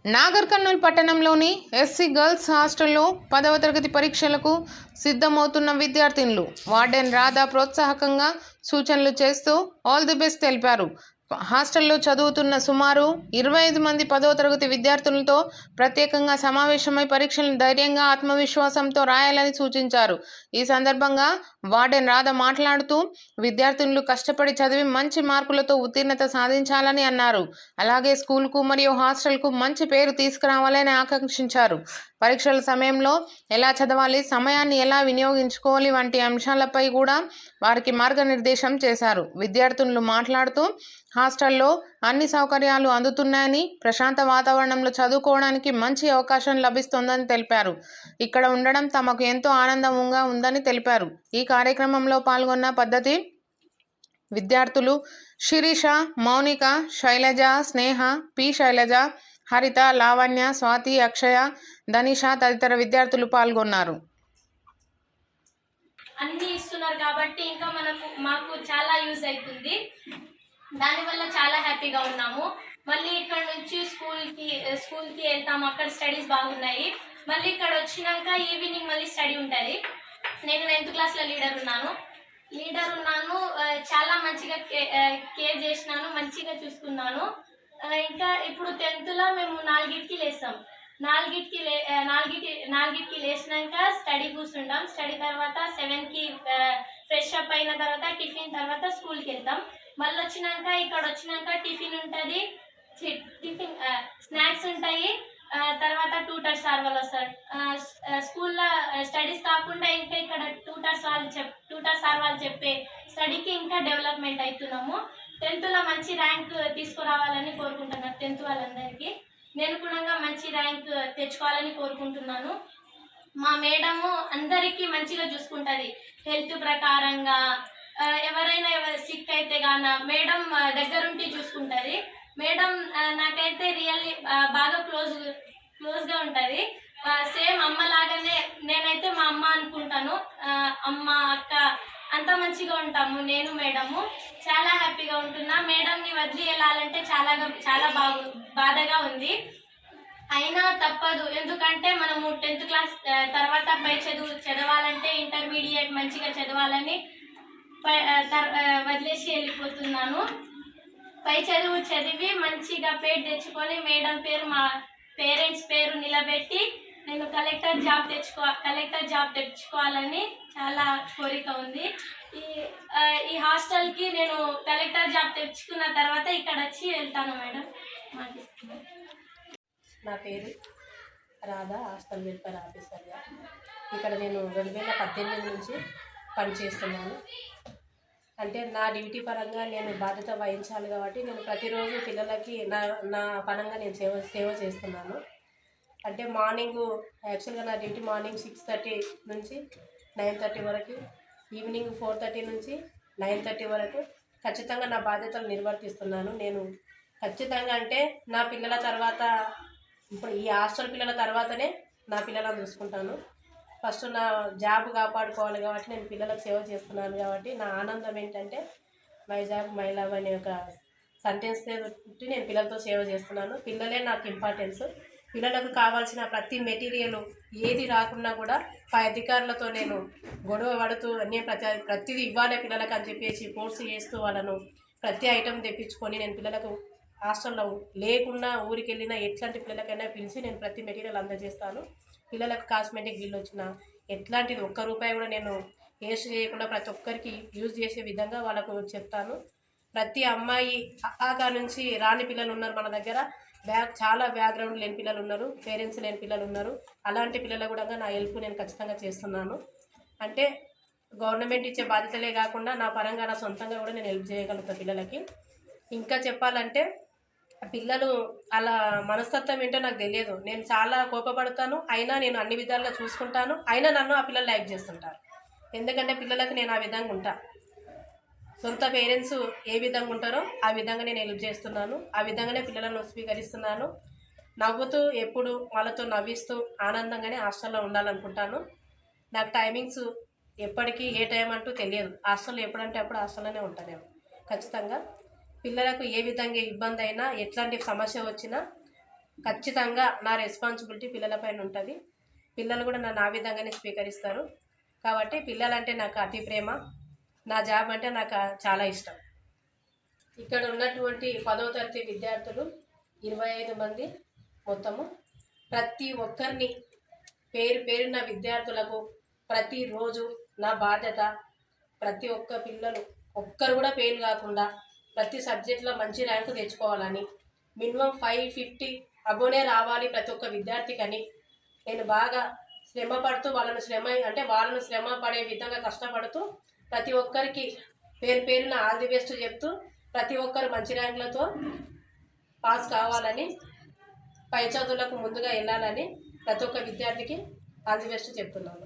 నాగర్ కర్నూల్ పట్టణంలోని SC girls హాస్టల్లో 10వ తరగతి పరీక్షలకు సిద్ధమవుతున్న విద్యార్థినులు వార్డెన్ రాధా ప్రోత్సాహకంగా సూచనలు చేస్తూ ఆల్ ది బెస్ట్ తెలిపారు. హాస్టల్లో చదువుతున్న సుమారు 25 మంది 10వ తరగతి విద్యార్థులతో ప్రత్యేకంగా సమావేశమై పరీక్షలను ధైర్యంగా ఆత్మవిశ్వాసంతో రాయాలని సూచించారు. ఈ సందర్భంగా వార్డెన్ రాధ మాట్లాడుతూ విద్యార్థులు కష్టపడి చదివి మంచి మార్కులతో ఉత్తీర్ణత సాధించాలని అన్నారు. అలాగే స్కూల్కు మరియు హాస్టల్కు మంచి పేరు తీసుకురావాలని ఆకాంక్షించారు. పరీక్షల సమయంలో ఎలా చదవాలి, సమయాన్ని ఎలా వినియోగించుకోవాలి వంటి అంశాలపై కూడా వారికి మార్గనిర్దేశం చేశారు. విద్యార్థులు మాట్లాడుతూ హాస్టల్లో అన్ని సౌకర్యాలు అందుతున్నాయని, ప్రశాంత వాతావరణంలో చదువుకోవడానికి మంచి అవకాశం లభిస్తోందని తెలిపారు. ఇక్కడ ఉండడం తమకు ఎంతో ఆనందంగా ఉందని తెలిపారు. ఈ కార్యక్రమంలో పాల్గొన్న పద్ధతి విద్యార్థులు శిరీష, మౌనిక, శైలజ, స్నేహ, పి శైలజ, హరిత, లావణ్య, స్వాతి, అక్షయ, ధనిష తదితర విద్యార్థులు పాల్గొన్నారు. అన్ని ఇస్తున్నారు కాబట్టి ఇంకా మాకు చాలా యూజ్ అవుతుంది. దానివల్ల చాలా హ్యాపీగా ఉన్నాము. మళ్ళీ ఇక్కడ నుంచి స్కూల్కి వెళ్తాము. అక్కడ స్టడీస్ బాగున్నాయి. మళ్ళీ ఇక్కడ వచ్చినాక ఈవినింగ్ మళ్ళీ స్టడీ ఉంటుంది. నేను 9th క్లాస్లో లీడర్ ఉన్నాను. చాలా మంచిగా కేర్ చేసినాను, మంచిగా చూసుకున్నాను. ఇంకా ఇప్పుడు 10th మేము 4కి లేస్తాం. 4కి లేచినాక స్టడీ కూర్చుంటాం. స్టడీ తర్వాత 7కి ఫ్రెష్ అప్ అయిన తర్వాత టిఫిన్ తర్వాత స్కూల్కి వెళ్తాం. మళ్ళీ ఇక్కడ వచ్చినాక టిఫిన్ ఉంటుంది, స్నాక్స్ ఉంటాయి. తర్వాత ట్యూటర్ సార్ వాళ్ళు వస్తారు. స్కూల్లో స్టడీస్ కాకుండా ఇంకా ఇక్కడ ట్యూటర్ సార్ వాళ్ళు చెప్పే స్టడీకి ఇంకా డెవలప్మెంట్ అవుతున్నాము. 10th మంచి ర్యాంక్ తీసుకురావాలని కోరుకుంటున్నాను. 10th వాళ్ళందరికీ నేను కూడా మంచి ర్యాంక్ తెచ్చుకోవాలని కోరుకుంటున్నాను. మా మేడము అందరికీ మంచిగా చూసుకుంటుంది. హెల్త్ ప్రకారంగా ఎవరైనా సిక్ అయితే గాన మేడం దగ్గరుండి చూసుకుంటుంది. మేడం నాకైతే రియల్లీ బాగా క్లోజ్గా ఉంటుంది. సేమ్ అమ్మ లాగానే నేనైతే మా అమ్మ అనుకుంటాను. అమ్మ, అక్క అంత మంచిగా ఉంటాము. నేను మేడము చాలా హ్యాపీగా ఉంటున్నా. మేడంని వదిలి వెళ్ళాలంటే చాలా బాధగా ఉంది. అయినా తప్పదు. ఎందుకంటే మనము 10th క్లాస్ తర్వాత పై చదవాలంటే ఇంటర్మీడియట్ మంచిగా చదవాలని వదిలేసి వెళ్ళిపోతున్నాను. పై చదువు చదివి మంచిగా పేరు తెచ్చుకొని మేడం పేరు, మా పేరెంట్స్ పేరు నిలబెట్టి నేను కలెక్టర్ జాబ్ తెచ్చుకోవాలని చాలా కోరిక ఉంది. ఈ హాస్టల్కి నేను కలెక్టర్ జాబ్ తెచ్చుకున్న తర్వాత ఇక్కడ వచ్చి వెళ్తాను. మేడం మాటిస్తున్నాను. నా పేరు రాధా, హాస్టల్ వెల్ఫేర్ ఆఫీసర్గా. ఇక్కడ నేను 2018 నుంచి పనిచేస్తున్నాను. అంటే నా డ్యూటీ పరంగా నేను బాధ్యత వహించాలి కాబట్టి నేను ప్రతిరోజు పిల్లలకి నా పరంగా నేను సేవ చేస్తున్నాను. అంటే యాక్చువల్గా నా డ్యూటీ మార్నింగ్ 6:30 నుంచి 9:30 వరకు, ఈవినింగ్ 4:30 నుంచి 9:30 వరకు ఖచ్చితంగా నా బాధ్యతలు నిర్వర్తిస్తున్నాను. నేను ఖచ్చితంగా అంటే నా పిల్లల తర్వాత, ఇప్పుడు ఈ హాస్టల్ పిల్లల తర్వాతనే నా పిల్లలను చూసుకుంటాను. ఫస్ట్ నా జాబ్ కాపాడుకోవాలి కాబట్టి నేను పిల్లలకు సేవ చేస్తున్నాను. కాబట్టి నా ఆనందం ఏంటంటే మై జాబ్ మై లవ్ అనే ఒక సెంటెన్స్ తోటి నేను పిల్లలతో సేవ చేస్తున్నాను. పిల్లలే నాకు ఇంపార్టెన్స్. పిల్లలకు కావాల్సిన ప్రతి మెటీరియల్ ఏది రాకున్నా కూడా పై అధికారులతో నేను గొడవ పడుతూ ప్రతిదీ ఇవ్వాలి పిల్లలకు అని చెప్పేసి ఫోర్స్ చేస్తూ వాళ్ళను ప్రతి ఐటెం తెప్పించుకొని నేను పిల్లలకు హాస్టల్లో లేకున్నా ఊరికి వెళ్ళినా ఎట్లాంటి పిల్లలకైనా పిలిచి నేను ప్రతి మెటీరియల్ అందజేస్తాను. పిల్లలకు కాస్మెటిక్ బిల్ వచ్చినా ఎట్లాంటిది ₹1 కూడా నేను వేస్ట్ చేయకుండా ప్రతి ఒక్కరికి యూజ్ చేసే విధంగా వాళ్ళకు చెప్తాను. ప్రతి అమ్మాయి ఆగా నుంచి రాని పిల్లలు ఉన్నారు మన దగ్గర. చాలా బ్యాక్గ్రౌండ్ లేని పిల్లలు ఉన్నారు, పేరెంట్స్ లేని పిల్లలు ఉన్నారు. అలాంటి పిల్లలు కూడా నా హెల్ప్ నేను ఖచ్చితంగా చేస్తున్నాను. అంటే గవర్నమెంట్ ఇచ్చే బాధ్యతలే కాకుండా నా పరంగా నా సొంతంగా కూడా నేను హెల్ప్ చేయగలుగుతాను పిల్లలకి. ఇంకా చెప్పాలంటే పిల్లలు అలా మనస్తత్వం ఏంటో నాకు తెలియదు. నేను చాలా కోపపడతాను, అయినా నేను అన్ని విధాలుగా చూసుకుంటాను. అయినా నన్ను ఆ పిల్లలు లైక్ చేస్తుంటారు. ఎందుకంటే పిల్లలకు నేను ఆ విధంగా ఉంటా. సొంత పేరెంట్స్ ఏ విధంగా ఉంటారో ఆ విధంగా నేను హెల్ప్ చేస్తున్నాను. ఆ విధంగానే పిల్లలను స్వీకరిస్తున్నాను. నవ్వుతూ ఎప్పుడు వాళ్ళతో నవ్విస్తూ ఆనందంగానే హాస్టల్లో ఉండాలనుకుంటాను. నాకు టైమింగ్స్ ఎప్పటికీ ఏ టైం అంటూ తెలియదు. హాస్టల్లో ఎప్పుడంటే అప్పుడు హాస్టల్లోనే ఉంటాను. ఖచ్చితంగా పిల్లలకు ఏ విధంగా ఇబ్బంది అయినా ఎట్లాంటి సమస్య వచ్చినా ఖచ్చితంగా నా రెస్పాన్సిబిలిటీ పిల్లలపైన ఉంటుంది. పిల్లలు కూడా నన్ను ఆ విధంగానే స్వీకరిస్తారు. కాబట్టి పిల్లలంటే నాకు అతి ప్రేమ. నా జాబ్ అంటే నాకు చాలా ఇష్టం. ఇక్కడ ఉన్నటువంటి 10వ తరగతి విద్యార్థులు 25 మంది మొత్తము. ప్రతి ఒక్కరిని పేరున విద్యార్థులకు ప్రతిరోజు నా బాధ్యత ప్రతి ఒక్క పిల్లలు ఒక్కరు కూడా ఫెయిల్ కాకుండా ప్రతి సబ్జెక్ట్లో మంచి ర్యాంకు తెచ్చుకోవాలని, మినిమం 550 అబోనే రావాలి ప్రతి ఒక్క విద్యార్థికని నేను బాగా శ్రమ పడుతూ వాళ్ళను శ్రమ పడే విధంగా కష్టపడుతూ ప్రతి ఒక్కరికి పేరున ఆల్ ది బెస్ట్ చెప్తూ ప్రతి ఒక్కరు మంచి ర్యాంకులతో పాస్ కావాలని, పై చదువులకు ముందుగా వెళ్ళాలని ప్రతి ఒక్క విద్యార్థికి ఆల్ ది బెస్ట్ చెప్తున్నాను.